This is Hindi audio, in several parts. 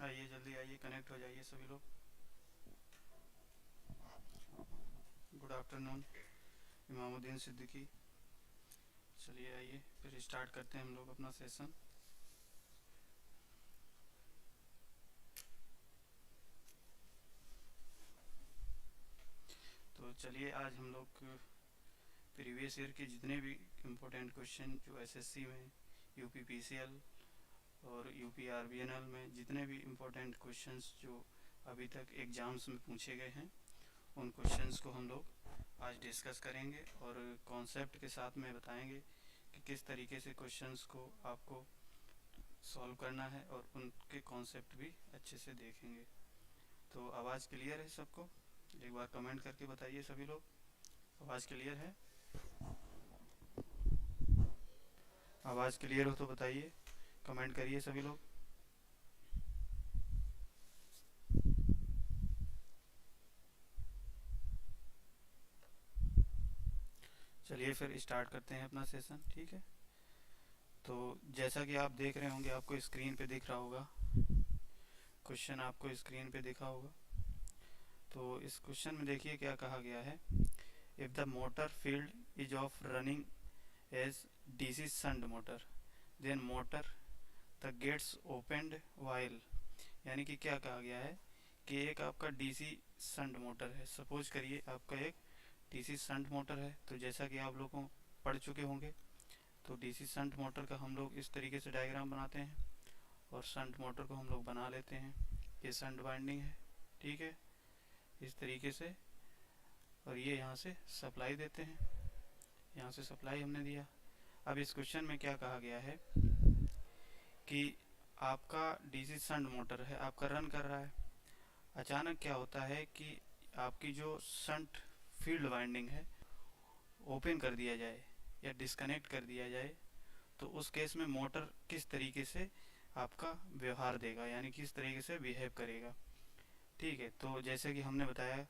आइए जल्दी आइए, कनेक्ट हो जाइए सभी लोग। Good afternoon, Imamuddin Siddiqui. चलिए आइए फिर स्टार्ट करते हैं हम लोग अपना सेशन। तो चलिए आज हम लोग प्रीवियस ईयर के जितने भी इम्पोर्टेंट क्वेश्चन जो एसएससी में, यूपी पीसीएल और यूपी आरबीएनएल में जितने भी इम्पोर्टेंट क्वेश्चंस जो अभी तक एग्ज़ाम्स में पूछे गए हैं, उन क्वेश्चंस को हम लोग आज डिस्कस करेंगे और कॉन्सेप्ट के साथ में बताएंगे कि किस तरीके से क्वेश्चंस को आपको सॉल्व करना है और उनके कॉन्सेप्ट भी अच्छे से देखेंगे। तो आवाज़ क्लियर है सबको? एक बार कमेंट करके बताइए सभी लोग, आवाज़ क्लियर है? आवाज़ क्लियर हो तो बताइए, कमेंट करिए सभी लोग। चलिए फिर स्टार्ट करते हैं अपना सेशन, ठीक है। तो जैसा कि आप देख रहे होंगे, आपको स्क्रीन पे दिख रहा होगा क्वेश्चन, आपको स्क्रीन पे दिखा होगा। तो इस क्वेश्चन में देखिए क्या कहा गया है। If the motor field is off running as DC shunt motor, then motor the gets opened while. यानी कि क्या कहा गया है कि एक आपका डीसी शंट मोटर है। सपोज करिए आपका एक डीसी शंट मोटर है। तो जैसा कि आप लोगों पढ़ चुके होंगे, तो डीसी शंट मोटर का हम लोग इस तरीके से डायग्राम बनाते हैं और शंट मोटर को हम लोग बना लेते हैं। ये शंट वाइंडिंग है, ठीक है, इस तरीके से। और ये यहाँ से सप्लाई देते हैं, यहाँ से सप्लाई हमने दिया। अब इस क्वेश्चन में क्या कहा गया है कि आपका डीसी शंट मोटर है, आपका रन कर रहा है। अचानक क्या होता है कि आपकी जो शंट फील्ड वाइंडिंग है ओपन कर दिया जाए या डिस्कनेक्ट कर दिया जाए, तो उस केस में मोटर किस तरीके से आपका व्यवहार देगा, यानी किस तरीके से बिहेव करेगा। ठीक है, तो जैसे कि हमने बताया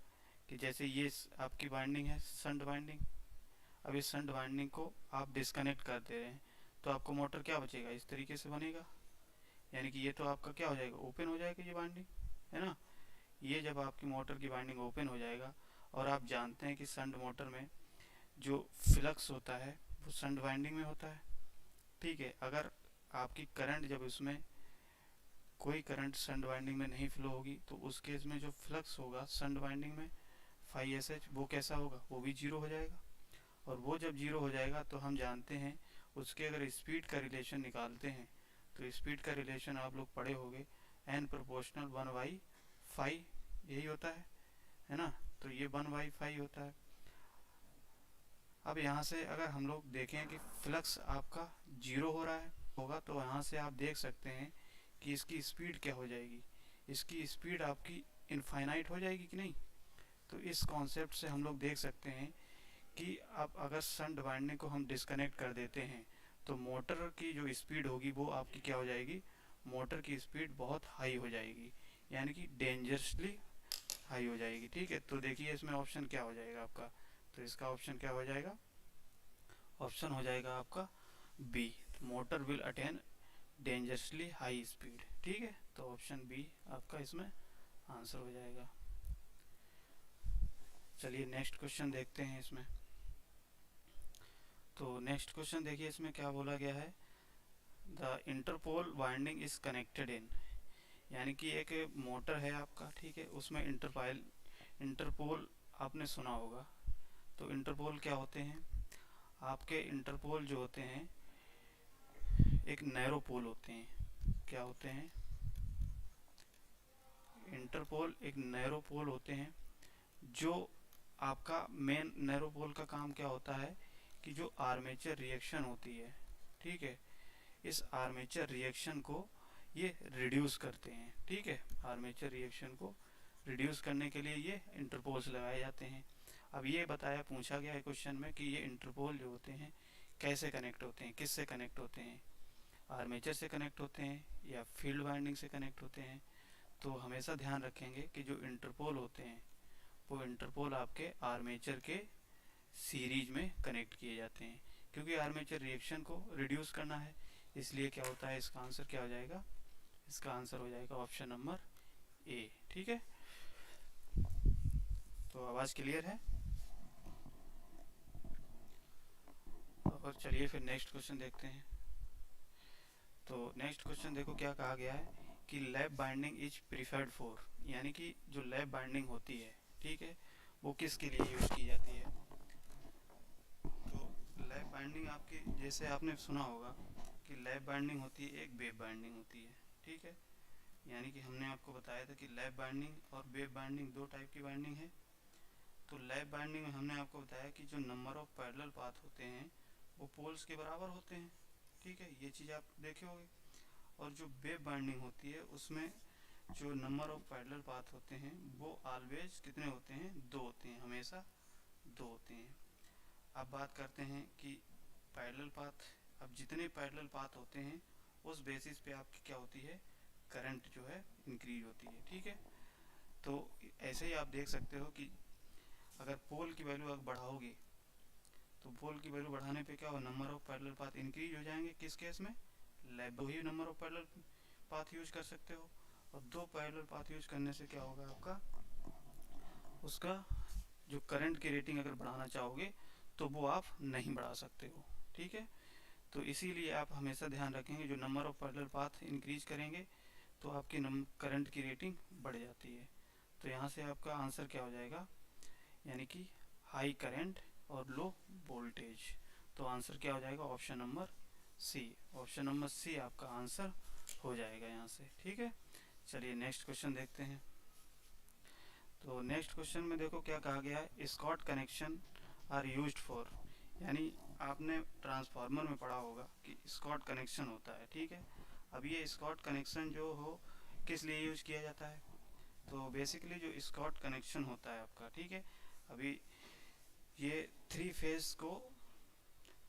कि जैसे ये आपकी वाइंडिंग है शंट वाइंडिंग। अब इस शंट वाइंडिंग को आप डिस्कनेक्ट कर दे रहे हैं, तो आपको मोटर क्या बचेगा, इस तरीके से बनेगा। यानी कि ये तो आपका क्या हो जाएगा, ओपन हो जाएगा ये वाइंडिंग, है ना। ये जब आपकी मोटर की वाइंडिंग ओपन हो जाएगा, और आप जानते हैं कि शंट मोटर में जो फ्लक्स होता है वो शंट वाइंडिंग में होता है, ठीक है। अगर आपकी करंट जब उसमें कोई करंट शंट वाइंडिंग में नहीं फ्लो होगी, तो उस केस में जो फ्लक्स होगा शंट वाइंडिंग में फाई एस एच, वो कैसा होगा, वो भी जीरो हो जाएगा। और वो जब जीरो हो जाएगा तो हम जानते हैं उसके अगर स्पीड का रिलेशन निकालते हैं, तो स्पीड का रिलेशन आप लोग पढ़े होंगे, एन प्रोपोर्शनल 1/फाई, यही होता है ना। तो ये 1/फाई होता है। अब यहाँ से अगर हम लोग देखें कि फ्लक्स आपका जीरो हो रहा है होगा, तो यहाँ से आप देख सकते हैं कि इसकी स्पीड क्या हो जाएगी, इसकी स्पीड आपकी इनफाइनाइट हो जाएगी कि नहीं। तो इस कॉन्सेप्ट से हम लोग देख सकते हैं कि अब अगर शंट वाइंडिंग को हम डिस्कनेक्ट कर देते हैं, तो मोटर की जो स्पीड होगी वो आपकी क्या हो जाएगी, मोटर की स्पीड बहुत हाई हो जाएगी, यानी कि डेंजरसली हाई हो जाएगी। ठीक है, तो देखिए इसमें ऑप्शन क्या हो जाएगा आपका। तो इसका ऑप्शन क्या हो जाएगा, ऑप्शन हो जाएगा आपका B, motor will attain dangerously high speed. ठीक है, तो ऑप्शन बी आपका इसमें आंसर हो जाएगा। चलिए नेक्स्ट क्वेश्चन देखते हैं इसमें। तो नेक्स्ट क्वेश्चन देखिए इसमें क्या बोला गया है। The Interpol winding is connected in, यानी कि एक मोटर है आपका, ठीक है, उसमें इंटरपोल आपने सुना होगा। तो इंटरपोल क्या होते हैं, आपके इंटरपोल जो होते हैं एक नैरो पोल होते हैं। क्या होते हैं, इंटरपोल एक नैरो पोल होते हैं। जो आपका मेन नैरो पोल का काम क्या होता है कि जो आर्मेचर रिएक्शन होती है, ठीक है, इस आर्मेचर रिएक्शन को ये रिड्यूस करते हैं। ठीक है, आर्मेचर रिएक्शन को रिड्यूस करने के लिए ये इंटरपोल्स लगाए जाते हैं। अब ये बताया, पूछा गया है क्वेश्चन में कि ये इंटरपोल जो होते हैं कैसे कनेक्ट होते हैं, किससे कनेक्ट होते हैं, आर्मेचर से कनेक्ट होते हैं या फील्ड वाइंडिंग से कनेक्ट होते हैं। तो हमेशा ध्यान रखेंगे कि जो इंटरपोल होते हैं वो इंटरपोल आपके आर्मेचर के सीरीज में कनेक्ट किए जाते हैं, क्योंकि आर्मेचर रिएक्शन को रिड्यूस करना है। इसलिए क्या होता है, इसका आंसर क्या हो जाएगा, इसका आंसर हो जाएगा ऑप्शन नंबर ए। ठीक है, तो आवाज़ क्लियर है। और चलिए फिर नेक्स्ट क्वेश्चन देखते हैं। तो नेक्स्ट क्वेश्चन देखो क्या कहा गया है कि lab binding is preferred for, यानी कि जो लैब बाइंडिंग होती है, ठीक है, वो किसके लिए यूज़ की जाती है। तो लैब बाइंडिंग आपकी, जैसे आपने सुना होगा कि लैब बाइंडिंग होती है, एक वेब बाइंडिंग होती है। ठीक है, यानी कि हमने आपको बताया था कि लैब बाइंडिंग और वेब बाइंडिंग दो टाइप की बाइंडिंग है। तो लैब बाइंडिंग में हमने आपको बताया कि जो नंबर ऑफ पैरेलल पाथ होते हैं वो पोल्स के बराबर होते हैं। ठीक है, ये चीज़ आप देखे होंगे। और जो वेब बाइंडिंग होती है उसमें जो नंबर ऑफ पैरेलल पाथ होते हैं वो ऑलवेज कितने होते हैं, दो होते हैं, हमेशा दो होते हैं। अब बात करते हैं कि पैरेलल पाथ, अब जितने पैरेलल पाथ होते हैं उस बेसिस पे आपकी क्या होती है, करंट जो है इंक्रीज होती है। ठीक है, तो ऐसे ही आप देख सकते हो कि अगर पोल की वैल्यू अगर बढ़ाओगे तो पोल की वैल्यू बढ़ाने पे क्या हो, number of parallel path increase हो जाएंगे। किस केस में, lab he number of parallel path use कर सकते हो। और दो पैरेलल पाथ यूज करने से क्या होगा आपका, उसका जो करंट की रेटिंग अगर बढ़ाना चाहोगे तो वो आप नहीं बढ़ा सकते हो। ठीक है, तो इसीलिए आप हमेशा ध्यान रखेंगे जो number of parallel path increase करेंगे तो आपकी करंट की रेटिंग बढ़ जाती है। तो यहाँ से आपका आंसर क्या हो जाएगा, यानी कि हाई करंट और लो वोल्टेज। तो आंसर क्या हो जाएगा, option number C. Option number C आपका आंसर हो जाएगा यहाँ से। ठीक है, चलिए नेक्स्ट क्वेश्चन देखते हैं। तो नेक्स्ट क्वेश्चन में देखो क्या कहा गया है, Scott connection are used for, यानी आपने ट्रांसफार्मर में पढ़ा होगा कि स्कॉट कनेक्शन होता है। ठीक है, अब ये स्कॉट कनेक्शन जो हो किस लिए यूज किया जाता है। तो बेसिकली जो स्कॉट कनेक्शन होता है आपका, ठीक है, अभी ये थ्री फेज को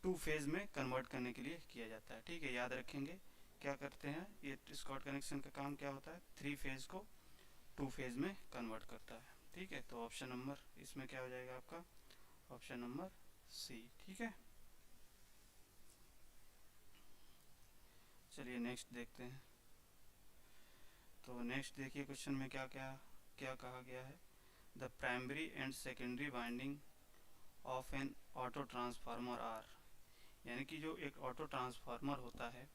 टू फेज में कन्वर्ट करने के लिए किया जाता है। ठीक है, याद रखेंगे क्या करते हैं, ये स्कॉट कनेक्शन का काम क्या होता है, थ्री फेज को टू फेज में कन्वर्ट करता है। ठीक है, तो ऑप्शन नंबर इसमें क्या हो जाएगा आपका, ऑप्शन नंबर सी। ठीक है, चलिए नेक्स्ट देखते हैं। तो नेक्स्ट देखिए क्वेश्चन में क्या क्या क्या कहा गया है, the primary and secondary winding of an auto transformer are, यानी कि जो एक ऑटो ट्रांसफार्मर होता है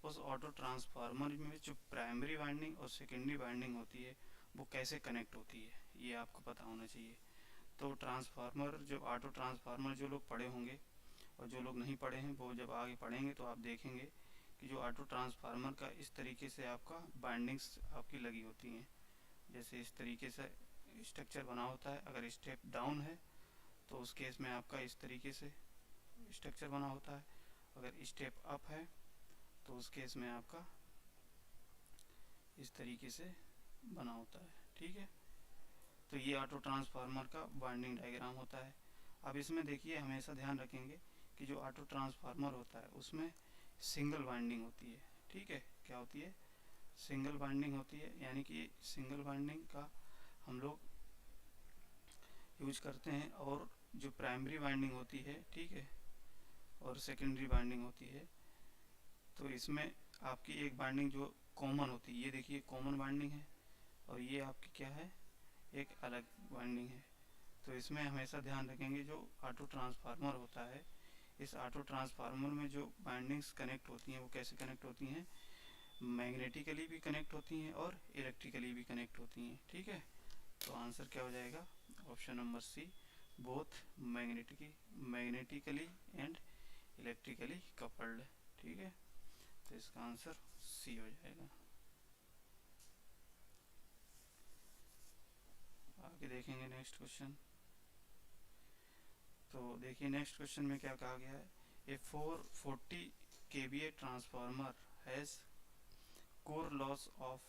उस ऑटो ट्रांसफार्मर में जो प्राइमरी वाइंडिंग और सेकेंडरी वाइंडिंग होती है वो कैसे कनेक्ट होती है, ये आपको पता होना चाहिए। तो ट्रांसफार्मर, जो ऑटो ट्रांसफार्मर जो लोग पढ़े होंगे और जो लोग नहीं पढ़े हैं वो जब आगे पढ़ेंगे तो आप देखेंगे कि जो ऑटो ट्रांसफार्मर का इस तरीके से आपका बाइंडिंग्स आपकी लगी होती हैं। जैसे इस तरीके से स्ट्रक्चर बना होता है, अगर स्टेप डाउन है तो उस केस में आपका इस तरीके से स्ट्रक्चर बना होता है, अगर स्टेप अप है तो उस केस में आपका इस तरीके से बना होता है। ठीक है, तो ये ऑटो ट्रांसफार्मर का वाइंडिंग डायग्राम होता है। अब इसमें देखिए हमेशा ध्यान रखेंगे कि जो ऑटो ट्रांसफार्मर होता है उसमें सिंगल वाइंडिंग होती है। ठीक है, क्या होती है, सिंगल वाइंडिंग होती है, यानी कि सिंगल वाइंडिंग का हम लोग यूज करते हैं। और जो प्राइमरी वाइंडिंग होती है, ठीक है, और सेकेंडरी वाइंडिंग होती है, तो इसमें आपकी एक वाइंडिंग जो कॉमन होती है, ये देखिए कॉमन वाइंडिंग है, और ये आपकी क्या है, एक अलग वाइंडिंग है। तो इसमें हमेशा ध्यान रखेंगे जो ऑटो ट्रांसफार्मर होता है, इस ऑटो ट्रांसफार्मर में जो वाइंडिंग्स कनेक्ट होती हैं वो कैसे कनेक्ट होती हैं, मैग्नेटिकली भी कनेक्ट होती हैं और इलेक्ट्रिकली भी कनेक्ट होती हैं। ठीक है, तो आंसर क्या हो जाएगा, option number C, both magnetically and electrically coupled. ठीक है, तो इसका आंसर सी हो जाएगा। आगे देखेंगे नेक्स्ट क्वेश्चन। तो देखिए नेक्स्ट क्वेश्चन में क्या कहा गया है, a 440 kVA transformer has core loss of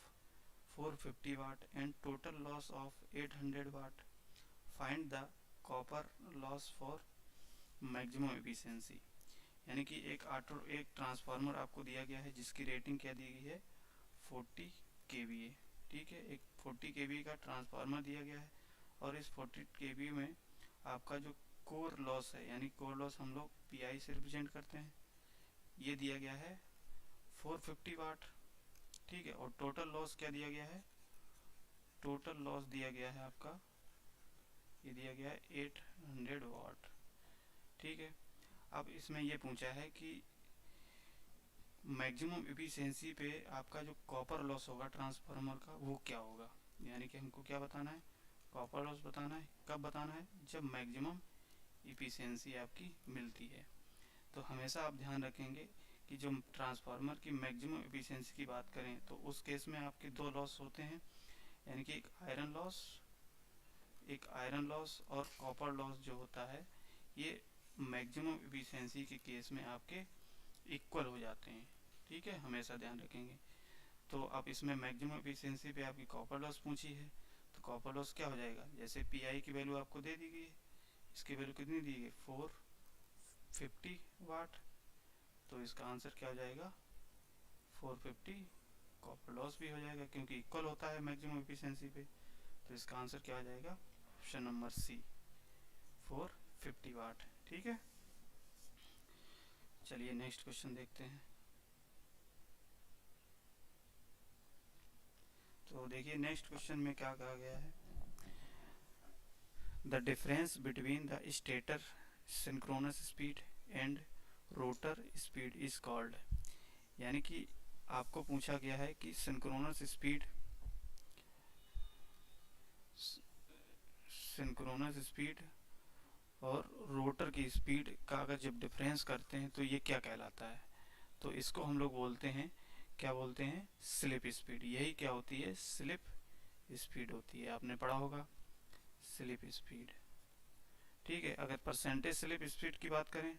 450 watt and total loss of 800 watt, find the copper loss for maximum efficiency. यानी कि एक ट्रांसफार्मर आपको दिया गया है जिसकी रेटिंग क्या दी गई है, 40 kVA। ठीक है, एक 40 kVA का ट्रांसफार्मर दिया गया है और इस 40 kVA में आपका जो कोर लॉस है, यानी कोर लॉस हम लोग PI से रिप्रेजेंट करते हैं, ये दिया गया है 450 वाट। ठीक है। और टोटल लॉस क्या दिया गया है, टोटल लॉस दिया गया है आपका, ये दिया गया है 800 वाट, ठीक है। अब इसमें ये पूछा है कि मैक्सिमम एफिशिएंसी पे आपका जो कॉपर लॉस होगा ट्रांसफार्मर का वो क्या होगा, यानी कि हमको क्या बताना है, कॉपर लॉस बताना है। कब बताना है, जब मैक्सिमम एफिशिएंसी आपकी मिलती है। तो हमेशा आप ध्यान रखेंगे कि जो ट्रांसफार्मर की मैक्सिमम एफिशिएंसी की बात करें तो उस केस में आपके दो लॉस होते हैं, यानी कि एक आयरन लॉस और कॉपर लॉस जो होता है ये मैक्सिमम एफिशिएंसी के केस में आपके इक्वल हो जाते हैं, ठीक है, हमेशा ध्यान रखेंगे। तो अब इसमें मैक्सिमम एफिशिएंसी पे आपकी कॉपर लॉस पूछी है, तो कॉपर लॉस क्या हो जाएगा, जैसे पी आई की वैल्यू आपको दे दी गई है, इसकी वैल्यू कितनी दी गई 450 वाट, तो इसका आंसर क्या हो जाएगा 450। कॉपर लॉस भी हो जाएगा क्योंकि इक्वल होता है मैक्सिमम एफिशिएंसी पे, तो इसका आंसर क्या हो जाएगा ऑप्शन नंबर सी 450 वाट, ठीक है। चलिए नेक्स्ट क्वेश्चन देखते हैं। तो देखिए नेक्स्ट क्वेश्चन में क्या कहा गया है, the difference between the stator synchronous speed and rotor speed is called, यानी कि आपको पूछा गया है कि सिंक्रोनस स्पीड और रोटर की स्पीड का अगर जब डिफरेंस करते हैं तो ये क्या कहलाता है, तो इसको हम लोग बोलते हैं, क्या बोलते हैं, स्लिप स्पीड। यही क्या होती है, स्लिप स्पीड होती है, आपने पढ़ा होगा स्लिप स्पीड, ठीक है। अगर परसेंटेज स्लिप स्पीड की बात करें,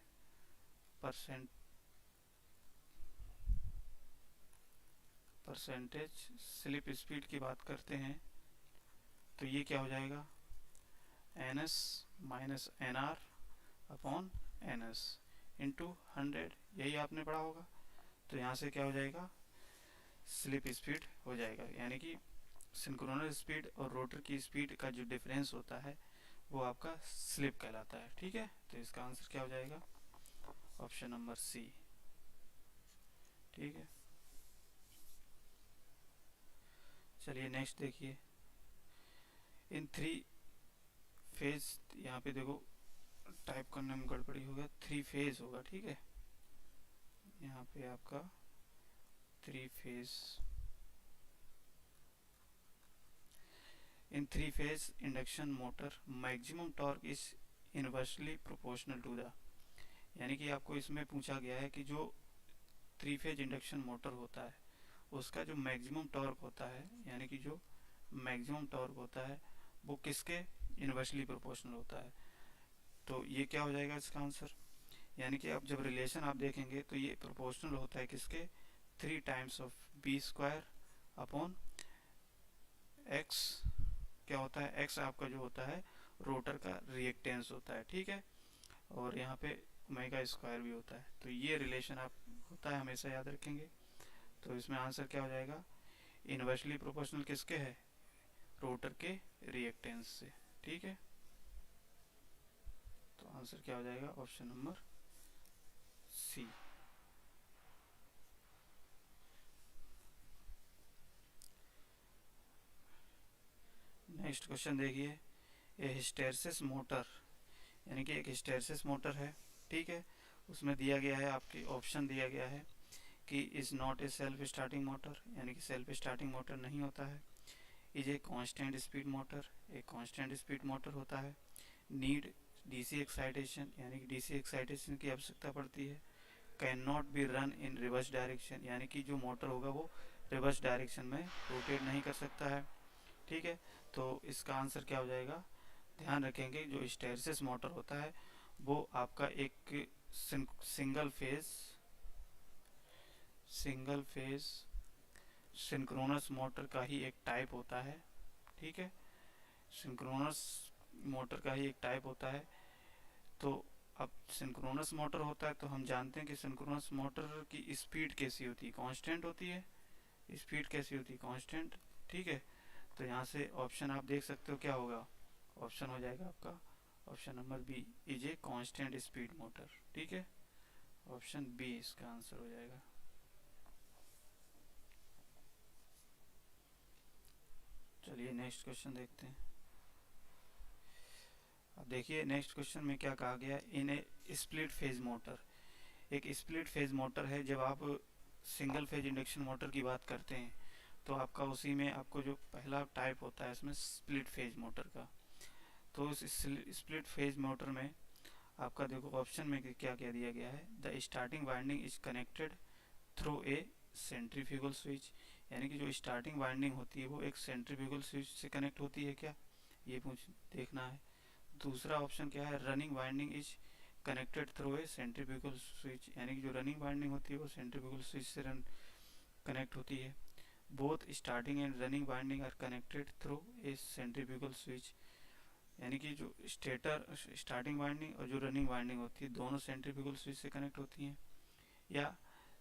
परसेंटेज स्लिप स्पीड की बात करते हैं तो ये क्या हो जाएगा N S minus N R upon N S into 100, यही आपने पढ़ा होगा। तो यहाँ से क्या हो जाएगा स्लिप स्पीड हो जाएगा, यानी कि सिंक्रोनस स्पीड और रोटर की स्पीड का जो डिफरेंस होता है वो आपका स्लिप कहलाता है, ठीक है। तो इसका आंसर क्या हो जाएगा ऑप्शन नंबर सी, ठीक है। चलिए नेक्स्ट देखिए, इन थ्री फेज, यहाँ पे देखो टाइप करने में गड़बड़ी होगा, थ्री फेज होगा, ठीक है। यहाँ पे आपका three phase, in three phase induction motor maximum torque is inversely proportional to the, यानी कि आपको इसमें पूछा गया है कि जो थ्री फेज इंडक्शन मोटर होता है उसका जो मैक्सिमम टॉर्क होता है, यानी कि जो मैक्सिमम टॉर्क होता है वो किसके इनवर्सली प्रोपोर्शनल होता है। तो ये क्या हो जाएगा इसका आंसर, यानी कि अब जब रिलेशन आप देखेंगे तो ये प्रोपोर्शनल होता है किसके, 3 times of B square upon X, क्या होता है एक्स आपका जो होता है रोटर का रिएक्टेंस होता है, ठीक है। और यहाँ पे ओमेगा स्क्वायर भी होता है, तो ये रिलेशन आप होता है हमेशा याद रखेंगे। तो इसमें आंसर क्या हो जाएगा, इनवर्सली प्रोपोर्शनल किसके है, रोटर के रिएक्टेंस से, ठीक है। तो आंसर क्या हो जाएगा option number C. Next question देखिए, ए हिस्टेरेसिस मोटर, यानी कि एक हिस्टेरेसिस मोटर है, ठीक है। उसमें दिया गया है, आपके ऑप्शन दिया गया है कि is not a self starting motor, यानी कि सेल्फ स्टार्टिंग मोटर नहीं होता है। Is a constant speed motor, एक कांस्टेंट स्पीड मोटर होता है। नीड डीसी एक्साइटेशन, यानी कि डीसी एक्साइटेशन की आवश्यकता पड़ती है। Can not be run in reverse direction, यानी कि जो मोटर होगा वो रिवर्स डायरेक्शन में रोटेट नहीं कर सकता है, ठीक है। तो इसका आंसर क्या हो जाएगा, ध्यान रखेंगे जो हिस्टेरेसिस मोटर होता है वो आपका एक सिंगल फेज सिंक्रोनस मोटर का ही एक टाइप होता है, ठीक है। सिंक्रोनस मोटर का ही एक टाइप होता है। तो अब सिंक्रोनस मोटर होता है तो हम जानते हैं कि सिंक्रोनस मोटर की स्पीड कैसी होती है, कांस्टेंट होती है, स्पीड कैसी होती है कांस्टेंट, ठीक है। तो यहाँ से ऑप्शन आप देख सकते हो क्या होगा, ऑप्शन हो जाएगा आपका option number B, is a constant speed motor, ठीक है। ऑप्शन बी इसका आंसर हो जाएगा। नेक्स्ट क्वेश्चन देखते हैं। अब देखिए नेक्स्ट क्वेश्चन में क्या कहा गया, इन ए स्प्लिट फेज मोटर। एक स्प्लिट फेज मोटर है, जब आप सिंगल फेज इंडक्शन मोटर की बात करते हैं तो आपका उसी में आपको जो पहला टाइप होता है इसमें स्प्लिट फेज मोटर का। तो इस स्प्लिट फेज मोटर में आपका देखो ऑप्शन में क्या क्या दिया गया है, the starting winding is connected through a centrifugal switch, यानी कि जो स्टार्टिंग वाइंडिंग होती है वो एक सेंट्रीफ्यूगल स्विच से कनेक्ट होती है क्या, ये पूछ देखना है। दूसरा ऑप्शन क्या है, running winding is connected through a centrifugal switch, यानी कि जो रनिंग वाइंडिंग होती है वो सेंट्रीफ्यूगल स्विच से कनेक्ट होती है। Both starting and running winding are connected through a centrifugal switch, यानी कि जो स्टार्टिंग वाइंडिंग और जो रनिंग वाइंडिंग होती है दोनों सेंट्रीफ्यूगल स्विच से कनेक्ट होती हैं। या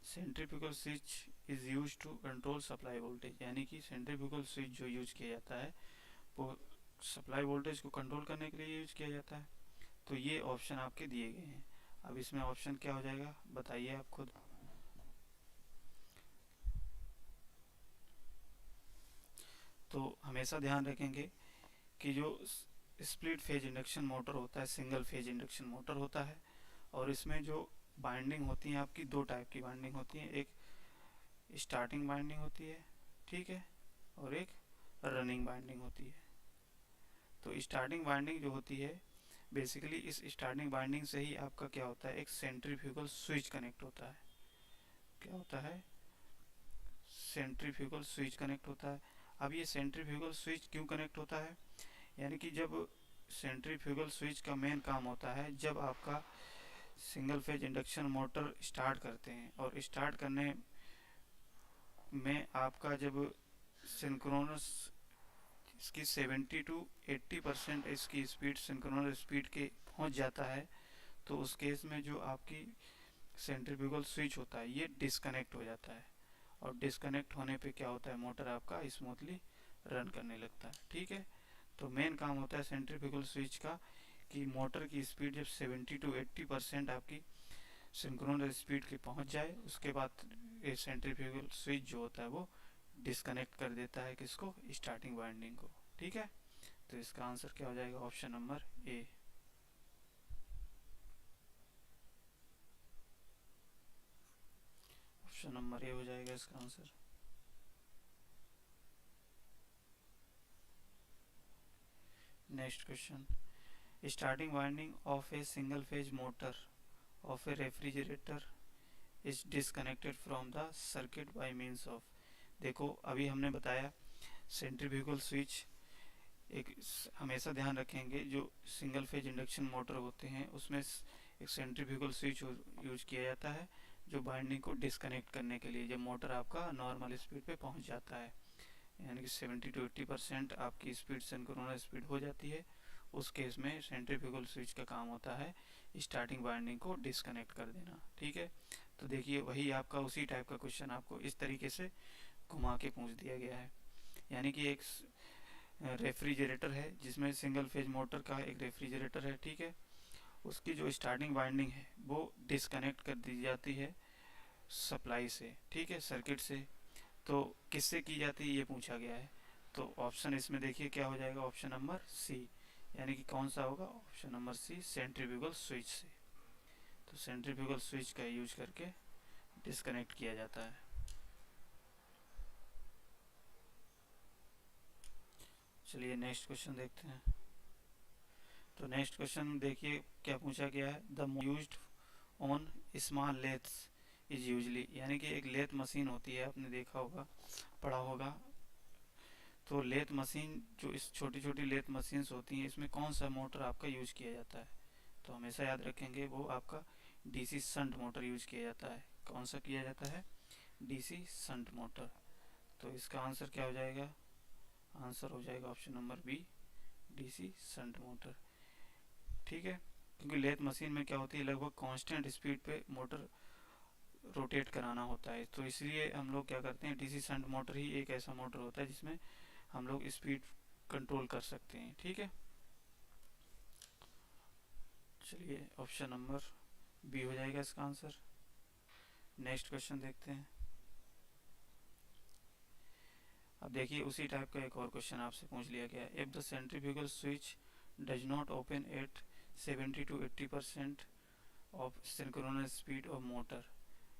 centrifugal switch is use to control supply voltage, यानी कि सेंट्रीफ्यूगल स्विच जो यूज किया जाता है वो सप्लाई वोल्टेज को कंट्रोल करने के लिए यूज किया जाता है। तो ये ऑप्शन आपके दिए गए हैं। अब इसमें ऑप्शन क्या हो जाएगा बताइए आप खुद। तो हमेशा ध्यान रखेंगे कि जो स्प्लिट फेज इंडक्शन मोटर होता है सिंगल फेज इंडक्शन मोटर होता है, और इसमें जो बाइंडिंग होती है आपकी दो टाइप की बाइंडिंग होती है, एक स्टार्टिंग बाइंडिंग होती है, ठीक है, और एक रनिंग बाइंडिंग होती है। तो स्टार्टिंग बाइंडिंग जो होती है बेसिकली इस स्टार्टिंग बाइंडिंग से ही आपका क्या होता है, एक सेंट्रीफ्यूगल स्विच कनेक्ट होता है। क्या होता है, सेंट्रीफ्यूगल स्विच कनेक्ट होता है। अब ये सेंट्रीफ्यूगल स्विच क्यों कनेक्ट होता है, यानी कि जब सेंट्रीफ्यूगल स्विच का मेन काम होता है, जब आपका single phase induction motor start करते हैं और स्टार्ट करने में आपका जब सिंक्रोनस इसकी 70 to 80% इसकी स्पीड सिंक्रोनस स्पीड के पहुंच जाता है, तो उस केस में जो आपकी सेंट्रीफ्यूगल स्विच होता है ये डिस्कनेक्ट हो जाता है, और डिस्कनेक्ट होने पे क्या होता है, मोटर आपका स्मूथली रन करने लगता है। ठीक है, तो मेन काम होता है सेंट्रीफ्यूगल स्विच का कि मोटर की स्पीड जब 70 to 80% आपकी सिंक्रोनस स्पीड के पहुंच जाए उसके बाद ये सेंट्रीफ्यूगल स्विच जो होता है वो डिस्कनेक्ट कर देता है किसको, स्टार्टिंग वाइंडिंग को। ठीक है, तो इसका आंसर क्या हो जाएगा, option number A. Option number A हो जाएगा इसका answer. Next question, starting winding of a single phase motor of A refrigerator is disconnected from the circuit by means of. देखो अभी हमने बताया सेंट्रीफ्यूगल स्विच एक, हमेशा ध्यान रखेंगे जो सिंगल फेज इंडक्शन मोटर होते हैं उसमें एक सेंट्रीफ्यूगल स्विच यूज किया जाता है जो बाइंडिंग को डिस्कनेक्ट करने के लिए, जब मोटर आपका नॉर्मल स्पीड पे पहुंच जाता है, यानी कि 70 to 80% आपकी स्पीड सिंक्रोनस स्पीड हो जाती है, उस केस में सेंट्रीफ्यूगल स्विच का काम होता है स्टार्टिंग बाइंडिंग को डिस्कनेक्ट कर देना। ठीक है, तो देखिए वही आपका उसी टाइप का क्वेश्चन आपको इस तरीके से घुमा के पूछ दिया गया है, यानी कि एक रेफ्रिजरेटर है जिसमें सिंगल फेज मोटर का एक रेफ्रिजरेटर है, ठीक है, उसकी जो स्टार्टिंग वाइंडिंग है वो डिस्कनेक्ट कर दी जाती है सप्लाई से, ठीक है, सर्किट से। तो किससे की जाती है ये पूछा गया है, तो ऑप्शन इसमें देखिए क्या हो जाएगा, ऑप्शन नंबर सी, यानी कि कौन सा होगा, option number C, centrifugal switch से। तो सेंट्रीफ्यूगल स्विच का यूज करके डिस्कनेक्ट किया जाता है। चलिए नेक्स्ट क्वेश्चन देखते हैं। तो नेक्स्ट क्वेश्चन देखिए क्या पूछा गया है, the used on small lathes is usually, यानी कि एक लेथ मशीन होती है, आपने देखा होगा पढ़ा होगा, तो लेथ मशीन जो इस छोटी छोटी लेथ मशीन्स होती हैं इसमें कौन सा मोटर आपका यूज किया जाता है, तो हमेशा याद रखेंगे वो आपका डीसी शंट मोटर यूज किया जाता है। कौन सा किया जाता है, डीसी शंट मोटर। तो इसका आंसर क्या हो जाएगा, आंसर हो जाएगा option number B, DC shunt motor. ठीक है, क्योंकि लेथ मशीन में क्या होती है लगभग कांस्टेंट स्पीड पे मोटर रोटेट कराना होता है, तो इसलिए हम लोग क्या करते हैं, डीसी शंट मोटर ही एक ऐसा मोटर होता है जिसमें हम लोग स्पीड कंट्रोल कर सकते हैं। ठीक है, चलिए ऑप्शन नंबर बी हो जाएगा इसका आंसर। नेक्स्ट क्वेश्चन देखते हैं। अब देखिए उसी टाइप का एक और क्वेश्चन आपसे पूछ लिया गया है। If the centrifugal switch does not open at 70 to 80% of synchronous speed of motor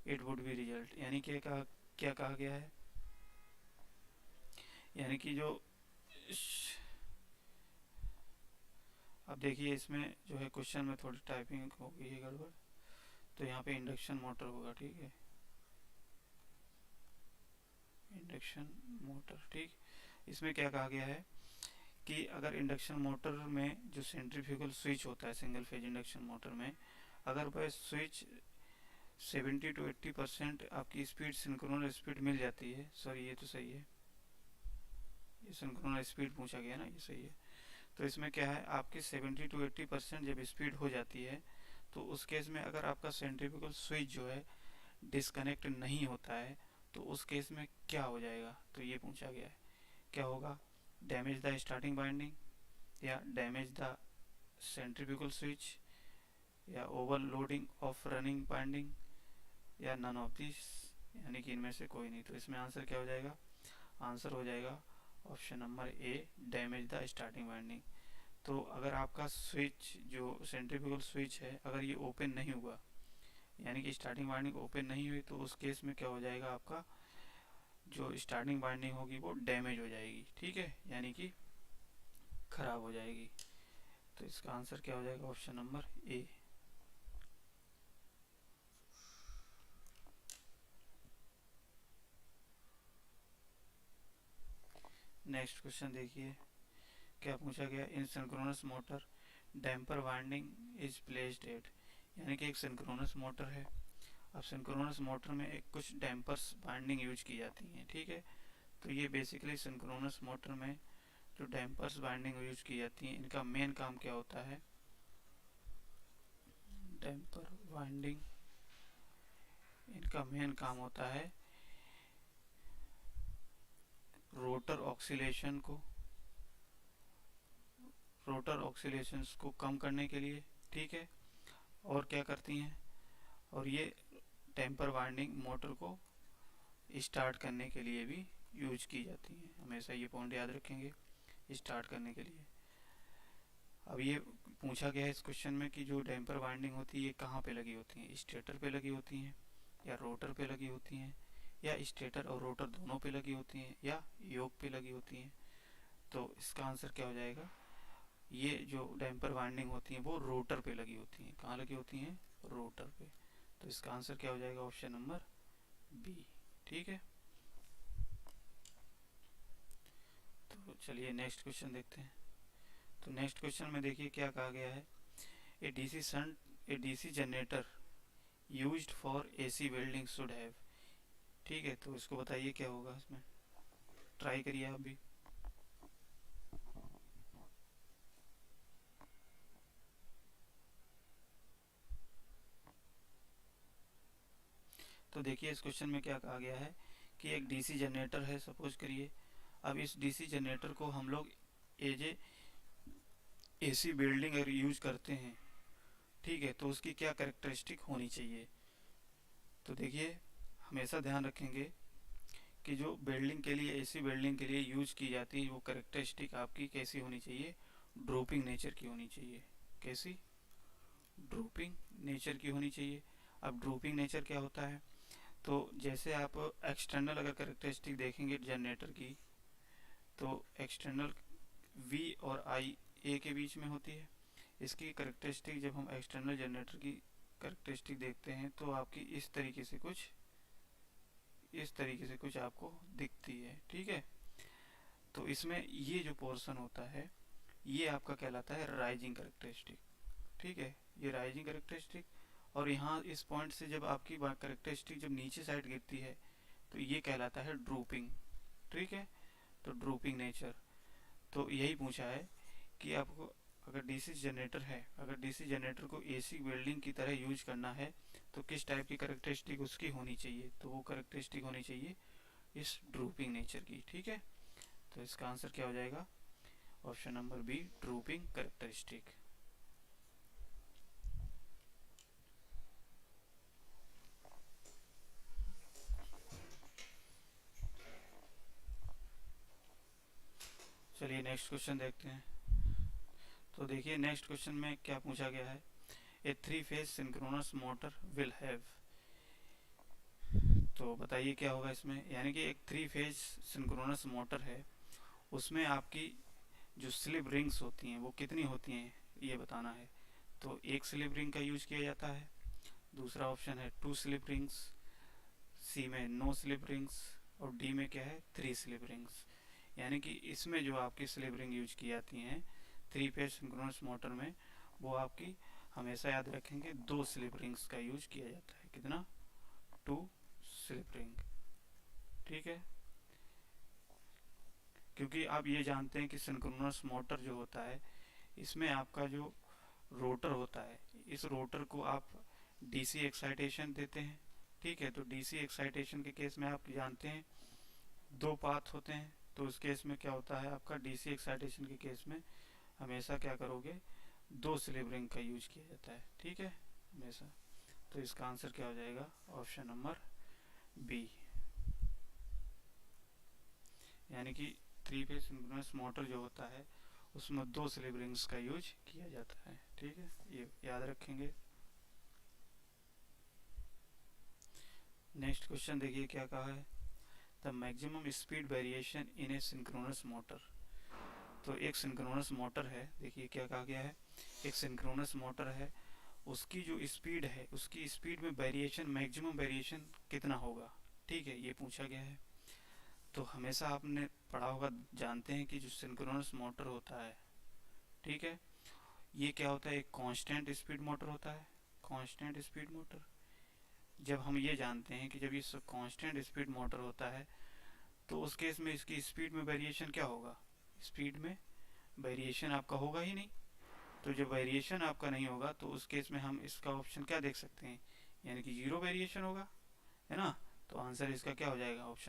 it would be result. यानी कि क्या कहा गया है, यानी कि जो अब देखिए इसमें जो है क्वेश्चन में थोड़ी टाइपिंग हो गई है गड़बड़, तो यहाँ पे इंडक्शन मोटर होगा, ठीक है, इंडक्शन मोटर। ठीक, इसमें क्या कहा गया है कि अगर इंडक्शन मोटर में जो सेंट्रीफ्यूगल स्विच होता है सिंगल फेज इंडक्शन मोटर में, अगर वह स्विच 70 to 80% आपकी स्पीड सिंक्रोनस स्पीड मिल जाती है, सॉरी ये तो सही है, ये सिंक्रोनस स्पीड पूछा गया ना, ये सही है। तो इसमें क्या है, आपकी 70 to 80% जब स्पीड हो जाती है तो उस केस में अगर आपका सेंट्रीफ्यूगल स्विच जो है डिस्कनेक्ट नहीं होता है तो उस केस में क्या हो जाएगा, तो ये पूछा गया है। क्या होगा, डैमेज द स्टार्टिंग बाइंडिंग, या डैमेज द सेंट्रीफ्यूगल स्विच, या ओवरलोडिंग ऑफ रनिंग बाइंडिंग, या नन ऑफ दिस, यानी कि इनमें से कोई नहीं। तो इसमें आंसर क्या हो जाएगा, आंसर हो जाएगा option number A, damage the starting binding. तो अगर आपका स्विच जो सेंट्रीफ्यूगल स्विच है अगर ये ओपन नहीं हुआ, यानी कि स्टार्टिंग बाइंडिंग ओपन नहीं हुई, तो उस केस में क्या हो जाएगा, आपका जो स्टार्टिंग बाइंडिंग होगी वो डैमेज हो जाएगी, ठीक है, यानी कि खराब हो जाएगी। तो इसका आंसर क्या हो जाएगा, option number A. Next question देखिए क्या पूछा गया, in synchronous motor damper winding is placed at, यानी कि एक सिंक्रोनस मोटर है। अब सिंक्रोनस मोटर में एक कुछ डैम्पर्स वाइंडिंग यूज की जाती हैं, ठीक है। तो ये बेसिकली सिंक्रोनस मोटर में जो डैम्पर्स वाइंडिंग यूज की जाती हैं इनका मेन काम क्या होता है, डैम्पर वाइंडिंग, इनका मेन काम होता है रोटर ऑक्सीलेशन को, रोटर ऑक्सीलेशंस को कम करने के लिए, ठीक है। और क्या करती हैं, और ये टेम्पर वाइंडिंग मोटर को स्टार्ट करने के लिए भी यूज की जाती हैं। हमेशा ये पॉइंट याद रखेंगे, स्टार्ट करने के लिए। अब ये पूछा गया है इस क्वेश्चन में कि जो डैम्पर वाइंडिंग होती है ये कहाँ पे लगी होती हैं, स्टेटर पे लगी होती हैं, या रोटर पे लगी होती हैं, या स्टेटर और रोटर दोनों पे लगी होती हैं, या योक पे लगी होती हैं। तो इसका आंसर क्या हो जाएगा, ये जो डैम्पर वाइंडिंग होती हैं वो रोटर पे लगी होती हैं। कहाँ लगी होती हैं, रोटर पे। तो इसका आंसर क्या हो जाएगा, ऑप्शन नंबर बी, ठीक है। तो चलिए नेक्स्ट क्वेश्चन देखते हैं। तो नेक्स्ट क्वेश्चन में देखिए क्या कहा गया है, a DC generator used for AC welding should have, ठीक है। तो इसको बताइए क्या होगा इसमें, ट्राई करिए आप भी। तो देखिए इस क्वेश्चन में क्या कहा गया है कि एक डीसी जनरेटर है, सपोज करिए। अब इस डीसी जनरेटर को हम लोग एज ए एसी बिल्डिंग अगर यूज करते हैं, ठीक है, तो उसकी क्या कैरेक्टरिस्टिक होनी चाहिए। तो देखिए हमेशा ध्यान रखेंगे कि जो बिल्डिंग के लिए, एसी बिल्डिंग के लिए यूज की जाती है वो कैरेक्टरिस्टिक आपकी कैसी होनी चाहिए, ड्रोपिंग नेचर की होनी चाहिए। कैसी, ड्रोपिंग नेचर की होनी चाहिए। अब ड्रोपिंग नेचर क्या होता है, तो जैसे आप एक्सटर्नल अगर कैरेक्टरिस्टिक देखेंगे जनरेटर की, तो एक्सटर्नल V और I A के बीच में होती है। इसकी कैरेक्टरिस्टिक जब हम एक्सटर्नल जनरेटर की कैरेक्टरिस्टिक देखते हैं तो आपकी इस तरीके से कुछ आपको दिखती है, ठीक है। तो इसमें ये जो पोर्शन होता है ये आपका कहलाता है राइजिंग कैरेक्टरिस्टिक, ठीक है, ये राइजिंग कैरेक्टरिस्टिक। और यहाँ इस पॉइंट से जब आपकी कैरेक्टरिस्टिक जब नीचे साइड गिरती है तो ये कहलाता है ड्रूपिंग, ठीक है। तो ड्रूपिंग नेचर, तो यही पूछा है कि आपको अगर डीसी जनरेटर है, अगर डीसी जनरेटर को एसी वेल्डिंग की तरह यूज करना है तो किस टाइप की कैरेक्टरिस्टिक उसकी होनी चाहिए, तो वो कैरेक्टरिस्टिक होनी चाहिए इस ड्रूपिंग नेचर की, ठीक है। तो इसका आंसर क्या हो जाएगा, option number B, drooping characteristic. चलिए नेक्स्ट क्वेश्चन देखते हैं। तो देखिए नेक्स्ट क्वेश्चन में क्या पूछा गया है, ए 3-फेज सिंक्रोनस मोटर विल हैव। तो बताइए क्या होगा इसमें, यानी कि एक 3-फेज सिंक्रोनस मोटर है, उसमें आपकी जो स्लिप रिंग्स होती हैं वो कितनी होती हैं ये बताना है। तो एक स्लिप रिंग का यूज किया जाता है, दूसरा ऑप्शन है 2 स्लिप रिंग्स, सी में नो स्लिप रिंग्स, और डी में क्या है 3 स्लिप रिंग्स। यानी कि इसमें जो आपकी स्लिप रिंग यूज की जाती हैं 3-फेज सिंक्रोनस मोटर में, वो आपकी हमेशा याद रखेंगे 2 स्लिप रिंग्स का यूज किया जाता है। कितना, 2 स्लिप रिंग। ठीक है, क्योंकि आप ये जानते हैं कि सिंक्रोनस मोटर जो होता है इसमें आपका जो रोटर होता है, इस रोटर को आप डीसी एक्साइटेशन देते हैं। ठीक है, तो डीसी एक्साइटेशन के केस में आप जानते हैं 2 पाथ होते हैं। तो उस केस में क्या होता है, आपका डीसी एक्साइटेशन के केस में हमेशा क्या करोगे, 2 स्लिप रिंग का यूज किया जाता है। ठीक है, हमेशा। तो इसका आंसर क्या हो जाएगा, ऑप्शन नंबर बी, यानी कि 3-फेज सिंक्रोनस मोटर जो होता है उसमें 2 स्लिप रिंग्स का यूज किया जाता है। ठीक है, ये याद रखेंगे। नेक्स्ट क्वेश्चन देखिए क्या कहा है, the maximum speed variation in a synchronous motor. तो एक सिंक्रोनस मोटर है, देखिए क्या कहा गया है, एक सिंक्रोनस मोटर है, उसकी जो स्पीड है उसकी स्पीड में वेरिएशन, मैक्सिमम वेरिएशन कितना होगा। ठीक है, ये पूछा गया है। तो हमेशा आपने पढ़ा होगा, जानते हैं कि जो सिंक्रोनस मोटर होता है, ठीक है, ये क्या होता है, एक कांस्टेंट स्पीड मोटर होता है, कांस्टेंट स्पीड मोटर। जब हम ये जानते हैं कि जब ये कांस्टेंट स्पीड मोटर होता है तो उस केस में इसकी स्पीड में वेरिएशन क्या होगा, स्पीड में वेरिएशन आपका होगा ही नहीं। तो जब वेरिएशन आपका नहीं होगा तो उस केस में हम इसका ऑप्शन क्या देख सकते हैं, यानी कि 0 वेरिएशन होगा, है ना। तो आंसर इसका क्या हो जाएगा, ऑप्शन